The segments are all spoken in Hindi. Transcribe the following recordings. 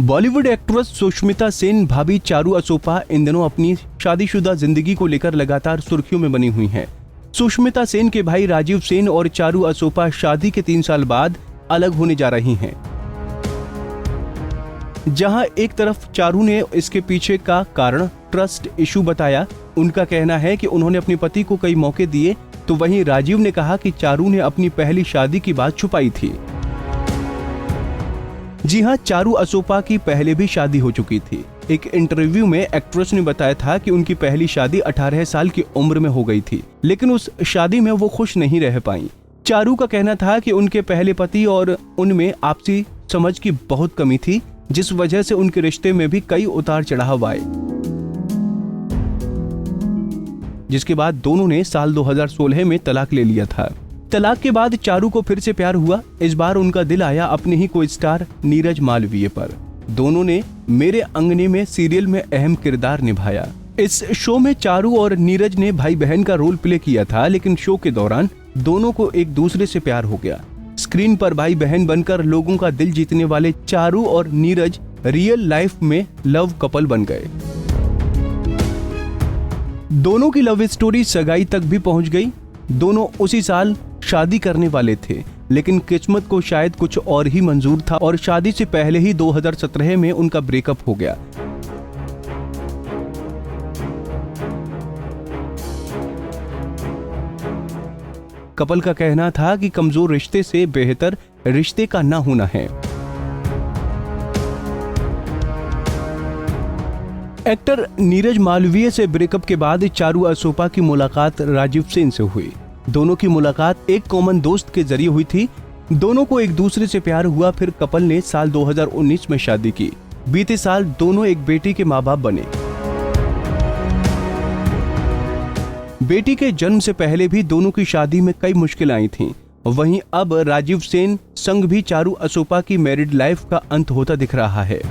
बॉलीवुड एक्ट्रेस सुष्मिता सेन भाभी चारू असोपा इन दिनों अपनी शादीशुदा जिंदगी को लेकर लगातार सुर्खियों में बनी हुई हैं। सुष्मिता सेन के भाई राजीव सेन और चारू असोपा शादी के 3 साल बाद अलग होने जा रही हैं। जहां एक तरफ चारू ने इसके पीछे का कारण ट्रस्ट इशू बताया, उनका कहना है कि उन्होंने अपने पति को कई मौके दिए, तो वहीं राजीव ने कहा कि चारू ने अपनी पहली शादी की बात छुपाई थी। जी हां, चारू असोपा की पहले भी शादी हो चुकी थी। एक इंटरव्यू में एक्ट्रेस ने बताया था कि उनकी पहली शादी 18 साल की उम्र में हो गई थी, लेकिन उस शादी में वो खुश नहीं रह पाई। चारू का कहना था कि उनके पहले पति और उनमें आपसी समझ की बहुत कमी थी, जिस वजह से उनके रिश्ते में भी कई उतार चढ़ाव आए, जिसके बाद दोनों ने साल 2016 में तलाक ले लिया था। तलाक के बाद चारू को फिर से प्यार हुआ। इस बार उनका दिल आया अपने ही को स्टार नीरज मालवीय पर। दोनों ने मेरे अंगने में सीरियल में अहम किरदार निभाया। इस शो में चारू और नीरज ने भाई बहन का रोल प्ले किया था, लेकिन शो के दौरान दोनों को एक दूसरे से प्यार हो गया। स्क्रीन पर भाई बहन बनकर लोगों का दिल जीतने वाले चारू और नीरज रियल लाइफ में लव कपल बन गए। दोनों की लव स्टोरी सगाई तक भी पहुंच गई। दोनों उसी साल शादी करने वाले थे, लेकिन किस्मत को शायद कुछ और ही मंजूर था और शादी से पहले ही 2017 में उनका ब्रेकअप हो गया। कपल का कहना था कि कमजोर रिश्ते से बेहतर रिश्ते का ना होना है। एक्टर नीरज मालवीय से ब्रेकअप के बाद चारू असोपा की मुलाकात राजीव सेन से हुई। दोनों की मुलाकात एक कॉमन दोस्त के जरिए हुई थी। दोनों को एक दूसरे से प्यार हुआ, फिर कपल ने साल 2019 में शादी की। बीते साल दोनों एक बेटी के मां बाप बने। बेटी के जन्म से पहले भी दोनों की शादी में कई मुश्किलें आई थीं। वहीं अब राजीव सेन संग भी चारू असोपा की मैरिड लाइफ का अंत होता दिख रहा है।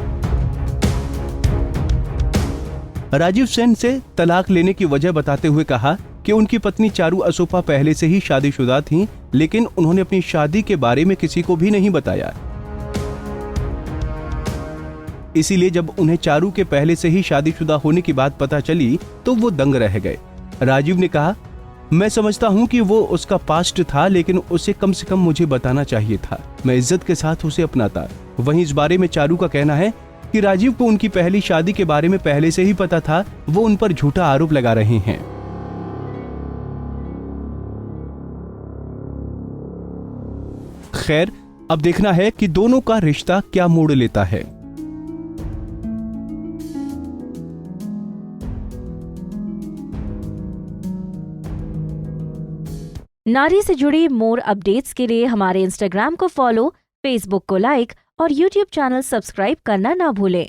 राजीव सेन से तलाक लेने की वजह बताते हुए कहा कि उनकी पत्नी चारू असोपा पहले से ही शादीशुदा थीं, लेकिन उन्होंने अपनी शादी के बारे में किसी को भी नहीं बताया। इसीलिए जब उन्हें चारू के पहले से ही शादीशुदा होने की बात पता चली तो वो दंग रह गए। राजीव ने कहा, मैं समझता हूं कि वो उसका पास्ट था, लेकिन उसे कम से कम मुझे बताना चाहिए था। मैं इज्जत के साथ उसे अपनाता। वहीं इस बारे में चारू का कहना है कि राजीव को उनकी पहली शादी के बारे में पहले से ही पता था। वो उन पर झूठा आरोप लगा रहे हैं। खैर, अब देखना है कि दोनों का रिश्ता क्या मोड़ लेता है। नारी से जुड़ी मोर अपडेट्स के लिए हमारे इंस्टाग्राम को फॉलो, फेसबुक को लाइक और यूट्यूब चैनल सब्सक्राइब करना ना भूलें।